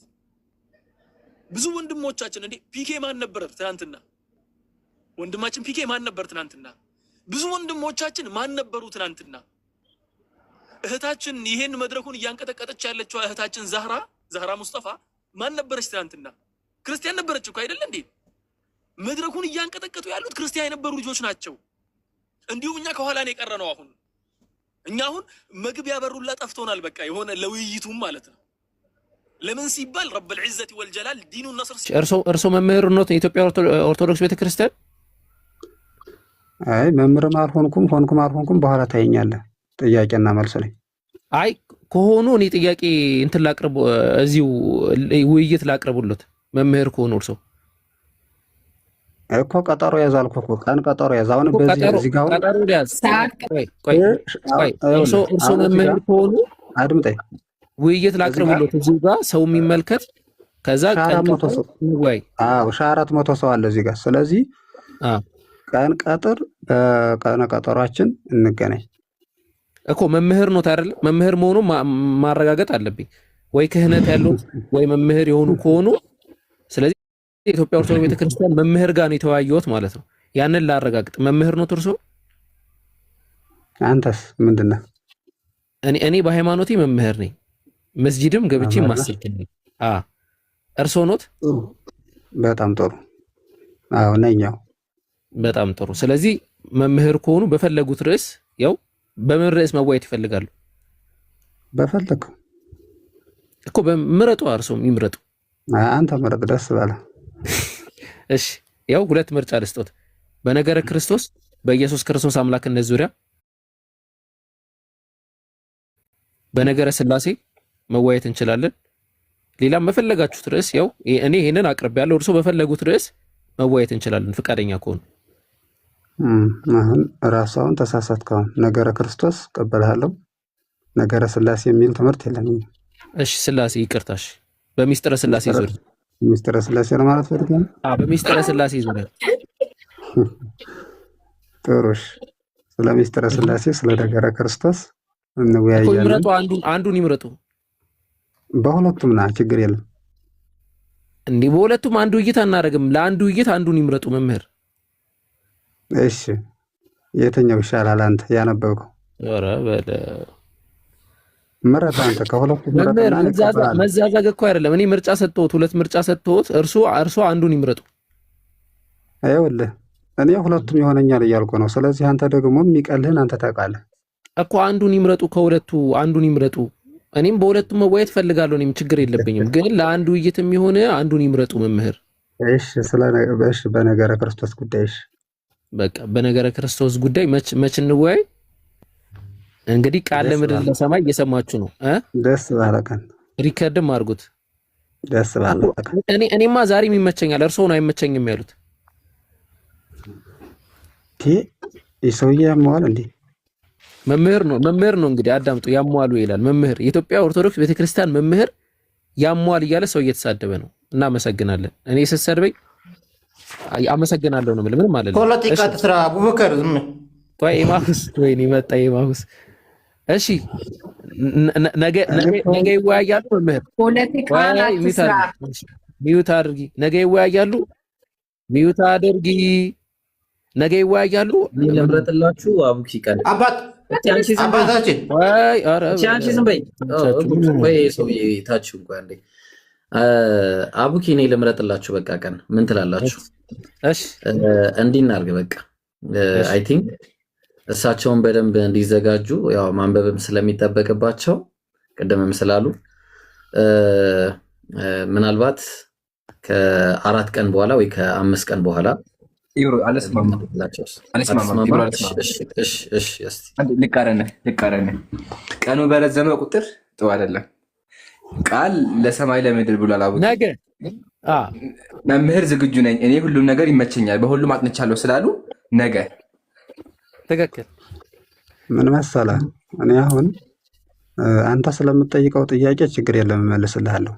ብዙ ወንድሞቻችን እንዴ ፒኬ ማን ነበር ትናንትና? ወንድማችን ፒኬ ማን ነበር ትናንትና? ብዙ ወንድሞቻችን ማን ነበሩ ትናንትና? እህታችን ይሄን መድረኩን እያንቀጠቀጠች ያለችው እህታችን ዛህራ ሙስጠፋ ማን ነበረች ትናንትና? ክርስቲያን ነበረች እኮ አይደል እንዴ? መድረኩን እያንቀጠቀጡ ያሉት ክርስቲያን የነበሩ ልጆች ናቸው። እንዲሁም እኛ ከኋላ ነው የቀረ ነው። እኛ አሁን መግቢያ በሩላ ጠፍቶናል። በቃ የሆነ ለውይይቱም ማለት ነው። ለምን ሲባል ረብል ዒዘቲ ወልጀላል ዲኑ ነስር እርሶ መምህር ነው የኢትዮጵያ ኦርቶዶክስ ቤተክርስቲያን? አይ መምህርም አልሆንኩም በኋላ ታየኛለህ። ጥያቄና መልስ ላይ አይ ከሆኑ እኔ ጥያቄ እንትን ላቅርብ፣ እዚሁ ውይይት ላቅርቡለት። መምህር ከሆኑ እርሶ እኮ ቀጠሮ ያዝ አልኩህ እኮ ቀን ቀጠሮ ያዝ። አሁን በዚህ እዚህ ጋር ቀጠሮ ያዝ። እርሶ መምህር ከሆኑ አድምጠኝ፣ ውይይት ላቅርቡለት እዚሁ ጋር ሰው የሚመልከት ከዛ ቀን ወይ 400 ሰው አለ እዚህ ጋር። ስለዚህ ቀን ቀጥር፣ በቀነ ቀጠሯችን እንገናኝ እኮ። መምህር ነው አይደል? መምህር መሆኑ ማረጋገጥ አለብኝ ወይ ክህነት ያለው ወይ መምህር የሆኑ ከሆኑ ስለዚህ የኢትዮጵያ ኦርቶዶክስ ቤተክርስቲያን መምህር ጋር ነው የተወያየሁት ማለት ነው። ያንን ላረጋግጥ። መምህር ነው እርሶ? አንተስ ምንድነው? እኔ በሃይማኖቴ መምህር ነኝ። መስጂድም ገብቼ ማሰልከኝ። እርሶ ኖት? በጣም ጥሩ። አዎ ነኛው። በጣም ጥሩ። ስለዚህ መምህር ከሆኑ በፈለጉት ርዕስ ያው በምን ርዕስ መወያየት ይፈልጋሉ? በፈለገው እኮ በምረጡ። እርሶም ይምረጡ። አንተ ምረጥ፣ ደስ ባለ። እሺ ያው ሁለት ምርጫ ልስጦት። በነገረ ክርስቶስ በኢየሱስ ክርስቶስ አምላክነት ዙሪያ፣ በነገረ ስላሴ መወያየት እንችላለን። ሌላም በፈለጋችሁት ርዕስ ያው እኔ ይሄንን አቅርቤያለሁ። እርሶ በፈለጉት ርዕስ መወያየት እንችላለን ፈቃደኛ ከሆኑ። አሁን ራስዎን ተሳሳትከው። ነገረ ክርስቶስ ቀበልሃለሁ፣ ነገረ ስላሴ የሚል ትምህርት የለኝም። እሺ ስላሴ ይቅርታሽ። በሚስጥረ ስላሴ ዙሪያ ሚስጥረ ስላሴ ነው ማለት ፈልገን? በሚስጥረ ስላሴ ዙሪያ ጥሩሽ። ስለ ሚስጥረ ስላሴ ስለ ነገረ ክርስቶስ እንወያያለን። ይምረጡ፣ አንዱን ይምረጡ። በሁለቱም ና ችግር የለም። እንዲህ በሁለቱም አንዱ ውይይት አናደርግም። ለአንዱ ውይይት አንዱን ይምረጡ መምህር። እሺ የትኛው ይሻላል? አንተ ያነበብከው? ኧረ በለ ምረጥ አንተ ከሁለቱ ምረጥ። መዛዛግ እኮ አይደለም። እኔ ምርጫ ሰጥቶት ሁለት ምርጫ ሰጥቶት እርሶ አንዱን ይምረጡ። አይወልህ እኔ ሁለቱም ይሆነኛል እያልኩ ነው። ስለዚህ አንተ ደግሞ የሚቀልህን አንተ ታውቃለህ እኮ። አንዱን ይምረጡ፣ ከሁለቱ አንዱን ይምረጡ። እኔም በሁለቱም መወያየት ፈልጋለሁ። እኔም ችግር የለብኝም፣ ግን ለአንዱ ውይይት የሚሆን አንዱን ይምረጡ መምህር። እሺ በነገረ ክርስቶስ ጉዳይ እሺ። በቃ በነገረ ክርስቶስ ጉዳይ መች እንወያይ? እንግዲህ ቃል ለምድር ለሰማይ እየሰማችሁ ነው። ደስ ባለቀን ሪከርድም አድርጉት። ደስ ባለቀን እኔማ ዛሬም ይመቸኛል፣ እርስዎ ነው አይመቸኝም ያሉት። ሰውዬ ያመዋል እንዴ? መምህር ነው እንግዲህ አዳምጡ። ያሟሉ ይላል መምህር። የኢትዮጵያ ኦርቶዶክስ ቤተክርስቲያን መምህር ያሟል እያለ ሰው እየተሳደበ ነው። እናመሰግናለን። እኔ ስትሰድበኝ አመሰግናለሁ ነው የምልህ። ምንም ማለት ነው። ፖለቲካ ትስራ አቡበከር ዝም ቆይ ኢማሁስ ወይኔ መጣ ኢማሁስ። እሺ ነገ ይወያያሉ መምህር። ፖለቲካ ትስራ ሚዩት አድርጊ። ነገ ይወያያሉ። ሚዩት አድርጊ። ነገ ይወያያሉ። ለምረጥላችሁ አቡኪ ቀን አባታችን አንቺ ዝም በይ። ወይ ሰውዬ ታችሁ እንኳን እንዴ አቡኪ እኔ ልምረጥላችሁ በቃ ቀን ምን ትላላችሁ? እሺ እንዲህ እናድርግ በቃ አይ ቲንክ እሳቸውን በደንብ እንዲዘጋጁ ያው ማንበብም ስለሚጠበቅባቸው ቀደምም ስላሉ ምናልባት ከ4 ቀን በኋላ ወይ ከ5 ቀን በኋላ ይብሩ አለስማማ ልቃረነ ቀኑ በረዘመ ቁጥር ጥሩ አይደለም። ቃል ለሰማይ ለምድር ብሏል። አቡ ነገ መምህር ዝግጁ ነኝ እኔ ሁሉም ነገር ይመቸኛል በሁሉም አጥንቻለሁ ስላሉ ነገ ትክክል። ምን መሰለህ እኔ አሁን አንተ ስለምትጠይቀው ጥያቄ ችግር የለም እመልስልሃለሁ።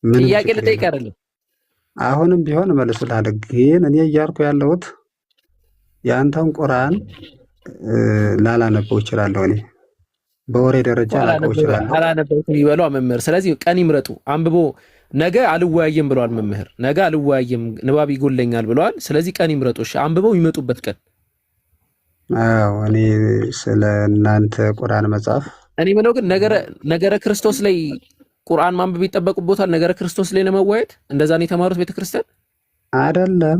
ጥያቄ ልጠይቅ አይደለም። አሁንም ቢሆን እመልስልሃለሁ። ግን እኔ እያልኩ ያለሁት የአንተን ቁርአን ላላነበው እችላለሁ። እኔ በወሬ ደረጃ ላነበው እችላለሁ። አላነበውም ይበሉ መምህር። ስለዚህ ቀን ይምረጡ አንብቦ ነገ አልወያይም ብለዋል መምህር። ነገ አልወያይም ንባብ ይጎለኛል ብለዋል። ስለዚህ ቀን ይምረጡ። እሺ አንብበው ይመጡበት ቀን። አዎ እኔ ስለ እናንተ ቁርአን መጽሐፍ እኔ ምነው ግን ነገረ ክርስቶስ ላይ ቁርአን ማንበብ ይጠበቅቦታል። ነገረ ክርስቶስ ላይ ለመወያየት እንደዛ ነው የተማሩት ቤተክርስቲያን አይደለም።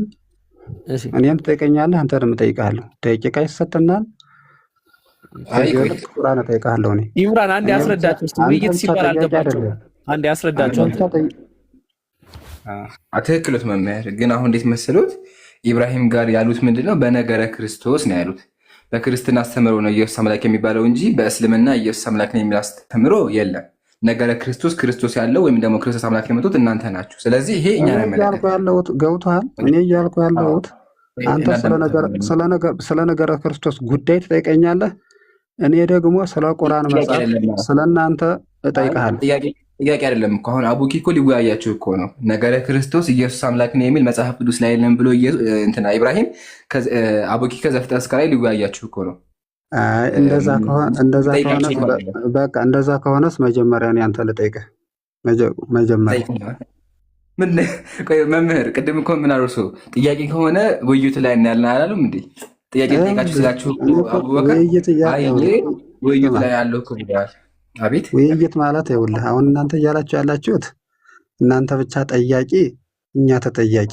እኔም ትጠይቀኛለህ፣ አንተንም እጠይቅሃለሁ። ደቂቃ ይሰጠናል። ቁርአን እጠይቅሃለሁ። እኔ ኢምራን አንድ ያስረዳቸው እስቲ። ውይይት ሲባል አልገባቸውም። አንድ ያስረዳቸው። ትክክሎት መምህር። ግን አሁን እንዴት መሰሉት? ኢብራሂም ጋር ያሉት ምንድነው? በነገረ ክርስቶስ ነው ያሉት። በክርስትና አስተምሮ ነው ኢየሱስ አምላክ የሚባለው እንጂ በእስልምና ኢየሱስ አምላክ ነው የሚል አስተምሮ የለም። ነገረ ክርስቶስ ክርስቶስ ያለው ወይም ደግሞ ክርስቶስ አምላክ የመጡት እናንተ ናችሁ። ስለዚህ ይሄ እኛ ነው እያልኩ ያለሁት። ገብቶሃል? እኔ እያልኩ ያለሁት አንተ ስለ ነገረ ክርስቶስ ጉዳይ ትጠይቀኛለህ፣ እኔ ደግሞ ስለ ቁርአን መጽሐፍ ስለ እናንተ እጠይቅሃለሁ። ጥያቄ አይደለም እኮ አሁን አቡኪ እኮ ሊወያያችሁ እኮ ነው። ነገረ ክርስቶስ ኢየሱስ አምላክ ነው የሚል መጽሐፍ ቅዱስ ላይ የለም ብሎ እንትና ኢብራሂም አቡኪ ከዘፍጥረት እስከ ላይ ሊወያያችሁ እኮ ነው። እንደዛ ከሆነስ መጀመሪያ እኔ አንተ ልጠይቅህ። መምህር ቅድም እኮ ምን አሉ? ጥያቄ ከሆነ ውይይቱ ላይ እናያለን አላሉም እንዴ? ጥያቄ ጠይቃችሁ ስላችሁ አቡበከር ውይይት ላይ ያለው እኮ ብለዋል። አቤት ውይይት ማለት ይኸውልህ፣ አሁን እናንተ እያላችሁ ያላችሁት እናንተ ብቻ ጠያቂ እኛ ተጠያቂ።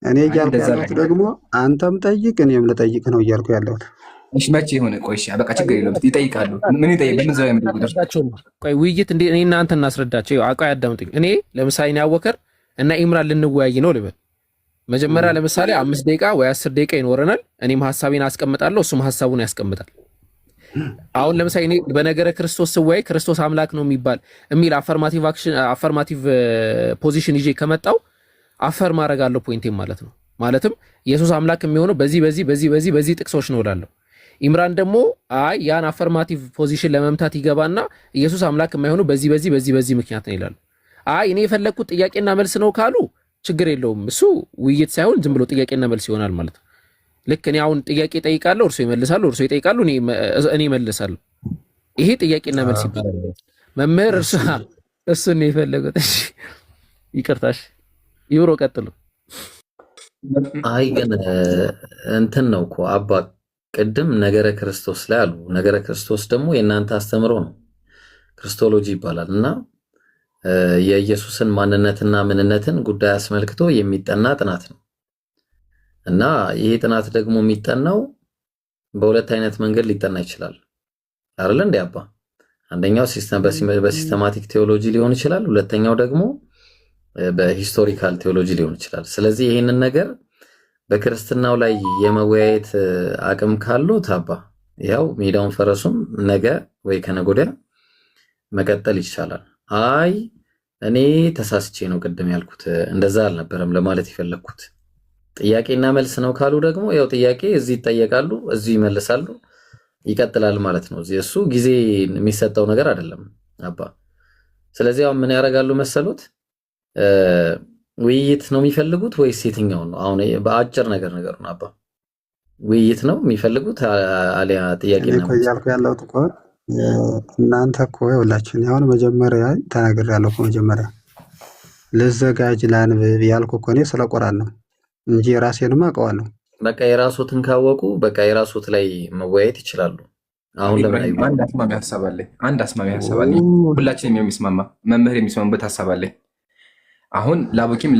እኔ እያልኩ ያለሁት ደግሞ አንተም ጠይቅ እኔም ልጠይቅ ነው እያልኩ ያለሁት። እሺ መቼ የሆነ ቆይሻ በቃ ችግር የለውም ይጠይቃሉ። ምን ይጠይቅ? በምን ዘው ያመጣቸው? ቆይ ውይይት እንዴ እኔ እናንተ እናስረዳቸው። አቋ ያዳምጡኝ። እኔ ለምሳሌ እኔ አወከር እና ኢምራን ልንወያይ ነው ልበል። መጀመሪያ ለምሳሌ 5 ደቂቃ ወይ 10 ደቂቃ ይኖረናል። እኔም ሐሳቤን አስቀምጣለሁ፣ እሱም ሐሳቡን ያስቀምጣል። አሁን ለምሳሌ እኔ በነገረ ክርስቶስ ስወያይ ክርስቶስ አምላክ ነው የሚል አፈርማቲቭ ፖዚሽን ይዤ ከመጣው አፈር ማድረግ አለው ፖይንቴም ማለት ነው። ማለትም ኢየሱስ አምላክ የሚሆነው በዚህ ጥቅሶች ነው እላለሁ። ኢምራን ደግሞ አይ ያን አፈርማቲቭ ፖዚሽን ለመምታት ይገባና ኢየሱስ አምላክ የማይሆነው በዚህ ምክንያት ነው ይላሉ። አይ እኔ የፈለግኩት ጥያቄና መልስ ነው ካሉ ችግር የለውም። እሱ ውይይት ሳይሆን ዝም ብሎ ጥያቄና መልስ ይሆናል ማለት ነው። ልክ እኔ አሁን ጥያቄ ጠይቃለሁ፣ እርሶ ይመልሳሉ፣ እርሶ ይጠይቃሉ፣ እኔ እመልሳለሁ። ይሄ ጥያቄና መልስ ይባላል። መምህር እሱን ነው የፈለጉት። እሺ ይቅርታሽ፣ ይብሮ ቀጥሉ። አይ ግን እንትን ነው እኮ አባ ቅድም ነገረ ክርስቶስ ላይ አሉ። ነገረ ክርስቶስ ደግሞ የእናንተ አስተምሮ ነው፣ ክርስቶሎጂ ይባላል እና የኢየሱስን ማንነትና ምንነትን ጉዳይ አስመልክቶ የሚጠና ጥናት ነው እና ይሄ ጥናት ደግሞ የሚጠናው በሁለት አይነት መንገድ ሊጠና ይችላል አይደል እንዴ አባ? አንደኛው በሲስተማቲክ ቴዎሎጂ ሊሆን ይችላል፣ ሁለተኛው ደግሞ በሂስቶሪካል ቴዎሎጂ ሊሆን ይችላል። ስለዚህ ይሄንን ነገር በክርስትናው ላይ የመወያየት አቅም ካለው ታባ ያው ሜዳውን ፈረሱም ነገ ወይ ከነገ ወዲያ መቀጠል ይቻላል። አይ እኔ ተሳስቼ ነው ቅድም ያልኩት እንደዛ አልነበረም ለማለት የፈለኩት ጥያቄና መልስ ነው ካሉ ደግሞ ያው ጥያቄ እዚህ ይጠየቃሉ፣ እዚህ ይመልሳሉ፣ ይቀጥላል ማለት ነው። እሱ ጊዜ የሚሰጠው ነገር አይደለም አባ። ስለዚህ አሁን ምን ያደርጋሉ መሰሉት? ውይይት ነው የሚፈልጉት ወይስ የትኛው ነው? አሁን በአጭር ነገር ነው አባ፣ ውይይት ነው የሚፈልጉት አሊያ ጥያቄና መልስ? እያልኩ ያለሁት እኮ እናንተ እኮ ይኸውላችሁ አሁን መጀመሪያ ተናግሬያለሁ እኮ መጀመሪያ ልዘጋጅ ላንብብ ያልኩ እኮ እኔ ስለ ቁርአን ነው እንጂ ራሴንም አውቀዋለሁ። በቃ የራስዎትን ካወቁ በቃ የራስዎት ላይ መወያየት ይችላሉ። አሁን ለምን አንድ አስማሚ ሐሳብ አለኝ። ሁላችንም የሚስማማ መምህር የሚስማማበት ሐሳብ አለኝ። አሁን ለአቡኪም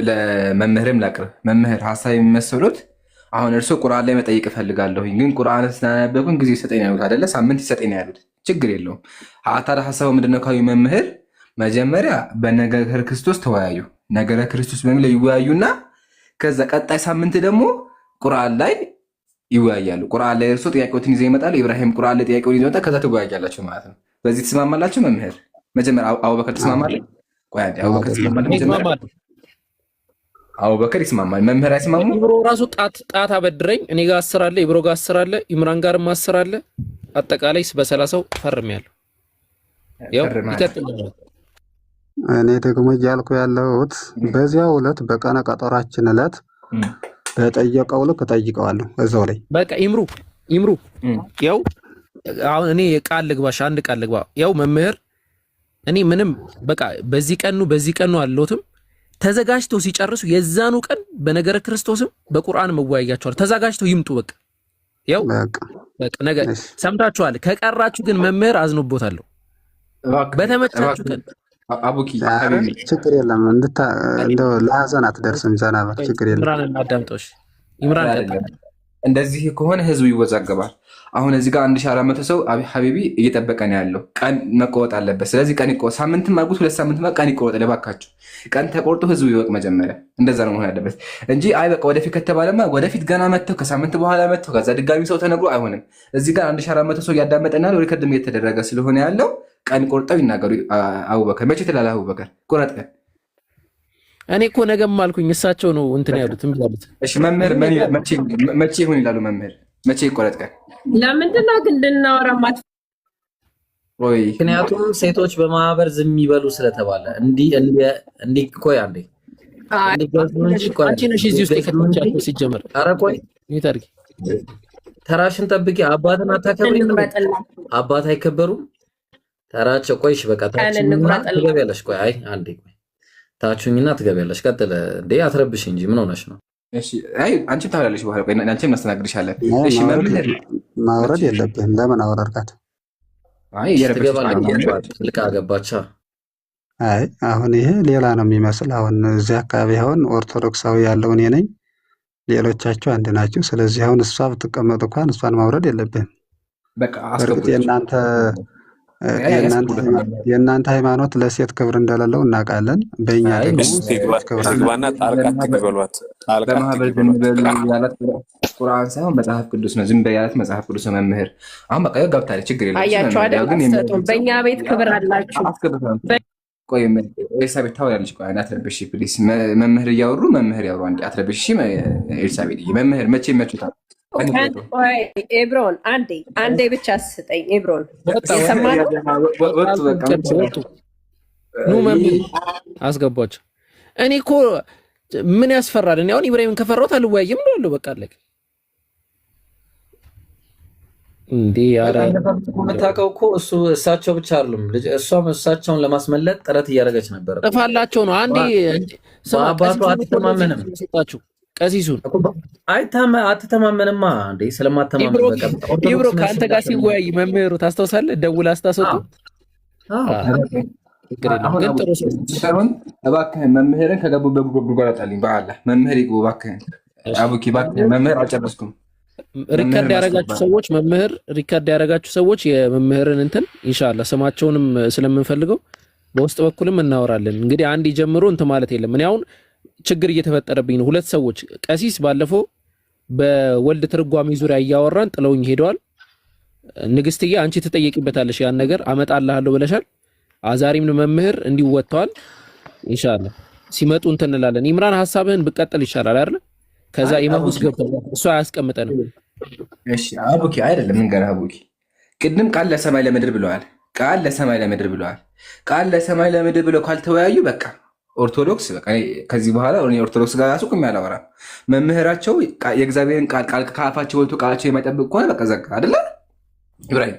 ለመምህርም ላቅርብ። መምህር ሐሳብ የሚመስሉት አሁን እርሱ ቁርአን ላይ መጠየቅ እፈልጋለሁ ግን ቁርአን ስናነበብን ጊዜ ይሰጠኝ ያሉት አይደለ? ሳምንት ይሰጠኝ ያሉት ችግር የለውም። ታዲያ ሐሳቡ ምንድነው ካዩ መምህር መጀመሪያ በነገረ ክርስቶስ ተወያዩ። ነገረ ክርስቶስ በሚል ይወያዩና ከዛ ቀጣይ ሳምንት ደግሞ ቁርአን ላይ ይወያያሉ። ቁርአን ላይ እርሱ ጥያቄዎችን ይዘው ይመጣሉ። ኢብራሂም ቁርአን ላይ ጥያቄውን ይዘው ከዛ ትወያያላችሁ ማለት ነው። በዚህ ተስማማላችሁ መምህር? መጀመሪያ አቡበከር ተስማማለህ? ቆይ አንዴ አቡበከር ተስማማለህ? አቡበከር ይስማማል። መምህር አይስማሙ? ኢብሮ ራሱ ጣት አበድረኝ። እኔ ጋር 10 አለ፣ ኢብሮ ጋር 10 አለ፣ ኢምራን ጋርም 10 አለ። አጠቃላይ በ30 ፈርሜያለሁ። ያው ይቀጥላል። እኔ ደግሞ እያልኩ ያለሁት በዚያው ዕለት በቀነ ቀጠሯችን ዕለት በጠየቀው ልክ እጠይቀዋለሁ እዛው ላይ በቃ ይምሩ ያው አሁን እኔ ቃል ልግባሽ አንድ ቃል ልግባ። ያው መምህር እኔ ምንም በቃ በዚህ ቀኑ አለውትም ተዘጋጅተው ሲጨርሱ የዛኑ ቀን በነገረ ክርስቶስም በቁርአን መወያያቸዋል። ተዘጋጅተው ይምጡ። በቃ ያው በቃ ነገር ሰምታችኋል። ከቀራችሁ ግን መምህር አዝኖቦታለሁ። በተመቻችሁ ቀን አቡኪ ችግር የለም እንደው ለሀዘን አትደርስም። ዘና በል ችግር የለም። ኢምራን አዳምጦሽ ኢምራን እንደዚህ ከሆነ ህዝቡ ይወዛገባል። አሁን እዚህ ጋር 1400 ሰው ሀቢቢ እየጠበቀ ነው ያለው። ቀን መቆወጥ አለበት። ስለዚህ ቀን ይቆወጥ፣ ሳምንትም አልኩት 2 ሳምንት ቀን ይቆወጥ። ለባካችሁ ቀን ተቆርጦ ህዝቡ ይወቅ መጀመሪያ። እንደዛ ነው መሆን ያለበት እንጂ አይ በቃ ወደፊት ከተባለማ ወደፊት ገና መጥተው ከሳምንት በኋላ መጥተው ከዛ ድጋሚ ሰው ተነግሮ አይሆንም። እዚህ ጋር 1400 ሰው እያዳመጠና ሪከርድም እየተደረገ ስለሆነ ያለው ቀን ቆርጠው ይናገሩ። አቡበከር መቼ ትላለህ? አቡበከር ቁረጥ ቀን። እኔ እኮ ነገም አልኩኝ እሳቸው ነው እንትን ያሉት ያሉት። እሺ መምህር መቼ ይሁን ይላሉ? መምህር መቼ ይቆረጥ ቀን? ለምንድን ነው ግን እንድናወራማት? ወይ ምክንያቱም ሴቶች በማህበር ዝም ይበሉ ስለተባለ እንዲህ ቆይ አንዴ አንቺ ነሽ እዚህ ውስጥ የከተማቻቸው ሲጀመር። ኧረ ቆይ ይታርጊ ተራሽን ጠብቂ። አባትን አታከብሪ? አባት አይከበሩም ተራቸው። ቆይሽ በቃ ታችሁኝና ትገቢያለሽ። ቆይ አይ አንዴ ቆይ ታችሁኝና ትገቢያለሽ። ቀጥለ እንዴ አትረብሽ እንጂ ምን ሆነሽ ነው? እሺ አይ አንቺ ታላለሽ በኋላ ቆይ አንቺም እናስተናግድሻለን። እሺ መምህር ማውረድ የለብህም። ለምን አወረድካት? አይ ልክ አገባቻ። አይ አሁን ይሄ ሌላ ነው የሚመስል። አሁን እዚህ አካባቢ አሁን ኦርቶዶክሳዊ ያለው እኔ ነኝ፣ ሌሎቻቸው አንድ ናቸው። ስለዚህ አሁን እሷ ብትቀመጥ እንኳን እሷን ማውረድ የለብህም። በቃ እርግጥ የእናንተ ሃይማኖት ለሴት ክብር እንደሌለው እናውቃለን። በእኛ ደግሞ ግባና ጣልቃ ትበሏት። በማህበር ያላት ቁርአን ሳይሆን መጽሐፍ ቅዱስ ነው። ዝም በያላት መጽሐፍ ቅዱስ ነው። መምህር አሁን በቃ ገብታለች፣ ችግር የለም። አያችሁ አይደል? በእኛ ቤት ክብር አላችሁ። ቆይ ኤልሳቤት ታወራለች። ቆይ አትረብሽ ፕሊስ። መምህር እያወሩ መምህር ያወሩ። አንዴ አትረብሽ ኤልሳቤት። መምህር መቼ ይመችታል? ኤብሮን አንዴ ብቻ ስጠኝ። ኤብሮን የሰማነው ኑ መምህር አስገቧቸው። እኔ እኮ ምን ያስፈራል? እኔ አሁን ኢብራሂምን ከፈራሁት አልወያይም ብላለሁ። በቃ አለቀ እንዴ። የምታውቀው እኮ እሳቸው ብቻ አይደሉም፣ እሷም እሳቸውን ለማስመለጥ ጥረት እያደረገች ነበር። ጥፋላቸው ነው። አንዴ አባቱ አትተማመንም ሰጣችሁ ቀሲሱን አትተማመንማ እንዴ? ስለማተማመን በቃ ኢብሮ ከአንተ ጋር ሲወያይ መምህሩ ታስታውሳለህ? ደውላ አስታሰጡ። ግን ጥሩ ሳይሆን እባክህን መምህርን ከገቡበት ጉድጓድ አውጣልኝ። በአላህ መምህር ይግቡ እባክህን። አቡኪ እባክህን መምህር አልጨረስኩም። ሪከርድ ያደረጋችሁ ሰዎች መምህር ሪከርድ ያደረጋችሁ ሰዎች የመምህርን እንትን ኢንሻአላህ ስማቸውንም ስለምንፈልገው በውስጥ በኩልም እናወራለን። እንግዲህ አንድ ጀምሮ እንትን ማለት የለም። እኔ አሁን ችግር እየተፈጠረብኝ ነው። 2 ሰዎች ቀሲስ ባለፈው በወልድ ትርጓሜ ዙሪያ እያወራን ጥለውኝ ሄደዋል። ንግስትዬ አንቺ ትጠየቂበታለሽ፣ ያን ነገር አመጣልሃለሁ ብለሻል። አዛሪም መምህር እንዲወጣዋል ኢንሻአላህ ሲመጡ እንትን እንላለን። ኢምራን ሐሳብህን ብቀጥል ይሻላል አይደል? ከዛ ኢማሙስ ገብቷል፣ እሱ አያስቀምጠንም። እሺ አቡኪ አይደለም እንገር አቡኪ ቅድም ቃል ለሰማይ ለምድር ብለዋል። ቃል ለሰማይ ለምድር ብለዋል። ቃል ለሰማይ ለምድር ብለው ካልተወያዩ በቃ ኦርቶዶክስ በቃ ከዚህ በኋላ ኦርቶዶክስ ጋር ያሱ ቁም ያላወራ። መምህራቸው የእግዚአብሔርን ቃል ከአፋቸው ወጥቶ ቃላቸው የማይጠብቅ ከሆነ በቃ ዘጋ አይደለ? ኢብራሂም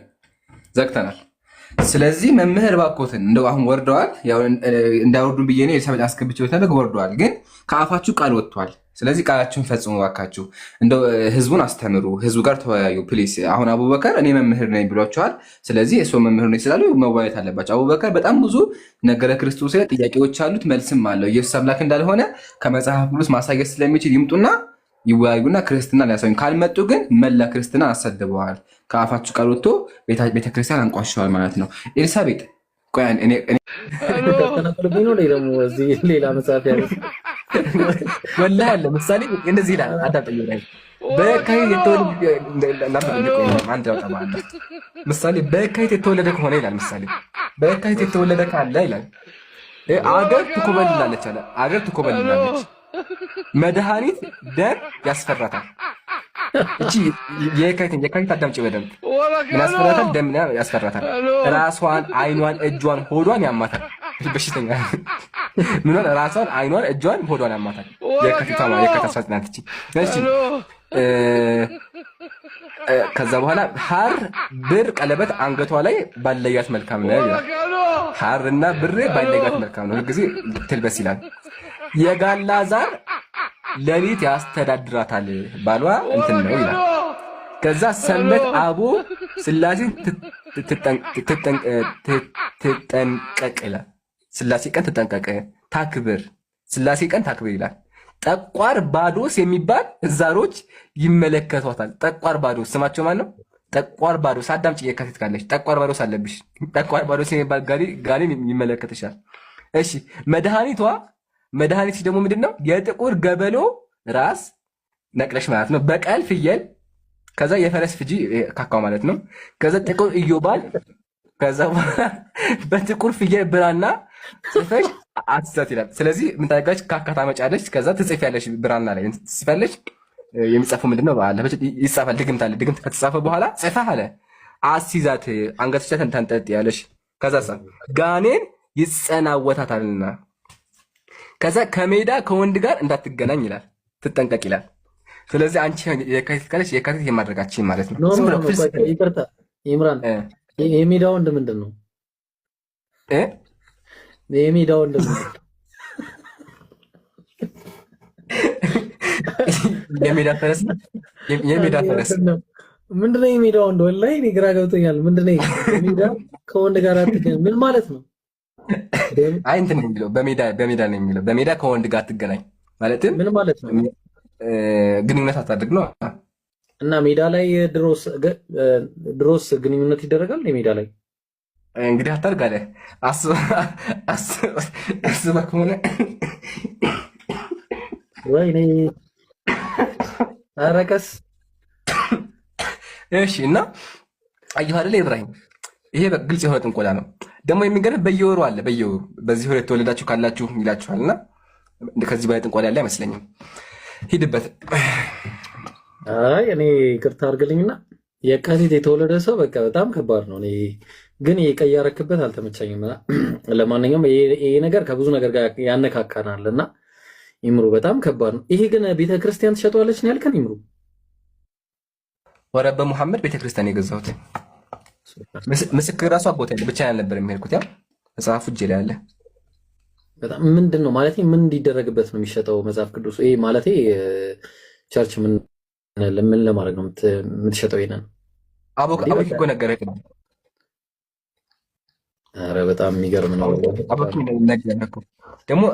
ዘግተናል። ስለዚህ መምህር ባኮትን እንደው አሁን ወርደዋል። ያው እንዳወርዱን ብዬ ነው የሰበጭ አስገብቼ ወርደዋል፣ ግን ከአፋችሁ ቃል ወጥቷል። ስለዚህ ቃላችሁን ፈጽሙ ባካችሁ። እንደው ህዝቡን አስተምሩ፣ ህዝቡ ጋር ተወያዩ ፕሊስ። አሁን አቡበከር እኔ መምህር ነኝ ብሏቸዋል። ስለዚህ እሱ መምህር ነኝ ስላሉ መወያየት አለባቸው። አቡበከር በጣም ብዙ ነገረ ክርስቶስ ላይ ጥያቄዎች አሉት፣ መልስም አለው። ኢየሱስ አምላክ እንዳልሆነ ከመጽሐፍ ቅዱስ ማሳየት ስለሚችል ይምጡና ይወያዩና ክርስትና ሊያሳዩን። ካልመጡ ግን መላ ክርስትና አሰድበዋል። ከአፋችሁ ቃል ወጥቶ ቤተክርስቲያን አንቋሸዋል ማለት ነው። ኤልሳቤጥ ቆይ ሌላ መጽሐፍ ያለ ወላሂ አለ ምሳሌ እንደዚህ ይላል። አዳምጠኝ ላይ ምሳሌ በየካቲት የተወለደ ከሆነ ይላል። ምሳሌ በየካቲት የተወለደ ካለ ይላል አገር ትኮበልላለች አለ። አገር ትኮበልላለች። መድኃኒት ደም ያስፈራታል። እቺ የካቲት አዳምጪ በደንብ ምን ያስፈራታል? ደም ያስፈራታል። ራሷን፣ አይኗን፣ እጇን፣ ሆዷን ያማታል። በሽተኛ ምኗን ራሷን አይኗን እጇን ሆዷን ያማታል። የካቲት 19 እሺ ከዛ በኋላ ሐር ብር ቀለበት አንገቷ ላይ ባለያት መልካም ነው ይላል። ሐርና ብር ባለያት መልካም ነው ሁልጊዜ ትልበስ ይላል። የጋላ ዛር ሌሊት ያስተዳድራታል ባሏ እንትን ነው ይላል። ከዛ ሰንበት አቦ ስላሴ ትጠንቀቅ ይላል። ስላሴ ቀን ትጠንቀቅ ታክብር፣ ስላሴ ቀን ታክብር ይላል። ጠቋር ባዶስ የሚባል ዛሮች ይመለከቷታል። ጠቋር ባዶስ ስማቸው ማን ነው? ጠቋር ባዶስ አዳምጪ፣ የካቲት ካለሽ ጠቋር ባዶስ አለብሽ። ጠቋር ባዶስ የሚባል ጋኔን ይመለከትሻል። እሺ መድኃኒት ደግሞ ምንድን ነው? የጥቁር ገበሎ ራስ ነቅለሽ ማለት ነው። በቀል ፍየል፣ ከዛ የፈረስ ፍጂ ካካው ማለት ነው። ከዛ ጥቁር ኢዮባል፣ ከዛ በጥቁር ፍየል ብራና ጽፈሽ አትሰት ይላል። ስለዚህ ምን ታደርጋለች? ካካ ታመጫለች። ከዛ ትጽፊያለሽ ብራና ላይ ትጽፊያለሽ። የሚጻፈው ምንድነው? ባለፈች ይጻፋል። ድግምት አለ። ድግምት ከተጻፈ በኋላ ጽፈህ አለ አስይዛት አንገትቻ ተንጠጥ ያለሽ። ከዛ ጋኔን ይጸናወታታልና ከዛ ከሜዳ ከወንድ ጋር እንዳትገናኝ ይላል። ትጠንቀቅ ይላል። ስለዚህ አንቺ የካቲት ካለሽ የካቲት የማድረጋችን ማለት ነው። ይቅርታ ኢምራን፣ የሜዳ ወንድ ምንድን ነው? የሜዳ ወንድ የሜዳ ፈረስ ምንድነው? የሜዳ ወንድ ወላሂ እኔ ግራ ገብቶኛል። ምንድነው የሜዳ ከወንድ ጋር አትገናኝ ምን ማለት ነው? አይ እንትን ነው የሚለው በሜዳ ነው የሚለው። በሜዳ ከወንድ ጋር አትገናኝ ማለትም ምን ማለት ነው? ግንኙነት አታድርግ ነው። እና ሜዳ ላይ ድሮስ ግንኙነት ይደረጋል? የሜዳ ላይ እንግዲህ አታድርግ አለ። አስበህ ከሆነ ወይኔ አረቀስ። እሺ እና አየሁ አይደለ ኢብራሂም፣ ይሄ በግልጽ የሆነ ጥንቆላ ነው። ደግሞ የሚገርም በየወሩ አለ። በየወሩ በዚህ ወር የተወለዳችሁ ካላችሁ ይላችኋል። እና ከዚህ በላይ ጥንቆላ ያለ አይመስለኝም። ሂድበት። አይ እኔ ይቅርታ አድርግልኝና የካቲት የተወለደ ሰው በቃ በጣም ከባድ ነው። እኔ ግን ቀይ ያረክበት አልተመቸኝም። ለማንኛውም ይሄ ነገር ከብዙ ነገር ጋር ያነካካናል እና ይምሩ በጣም ከባድ ነው። ይሄ ግን ቤተክርስቲያን ትሸጠዋለች ነው ያልከን ይምሩ? ወረ በሙሐመድ ቤተክርስቲያን የገዛሁት ምስክር ራሱ አጎቴ ብቻ ያልነበር የሚሄድኩት ያው መጽሐፉ እጄ ላይ አለ። በጣም ምንድን ነው ማለት ምን እንዲደረግበት ነው የሚሸጠው መጽሐፍ ቅዱስ? ይሄ ማለት ቸርች ምን ለማድረግ ነው የምትሸጠው? ይሄንን አቦክ እኮ ነገረህ ቅድም። ኧረ በጣም የሚገርም ነው። አቦክ ነገረህ እኮ ደግሞ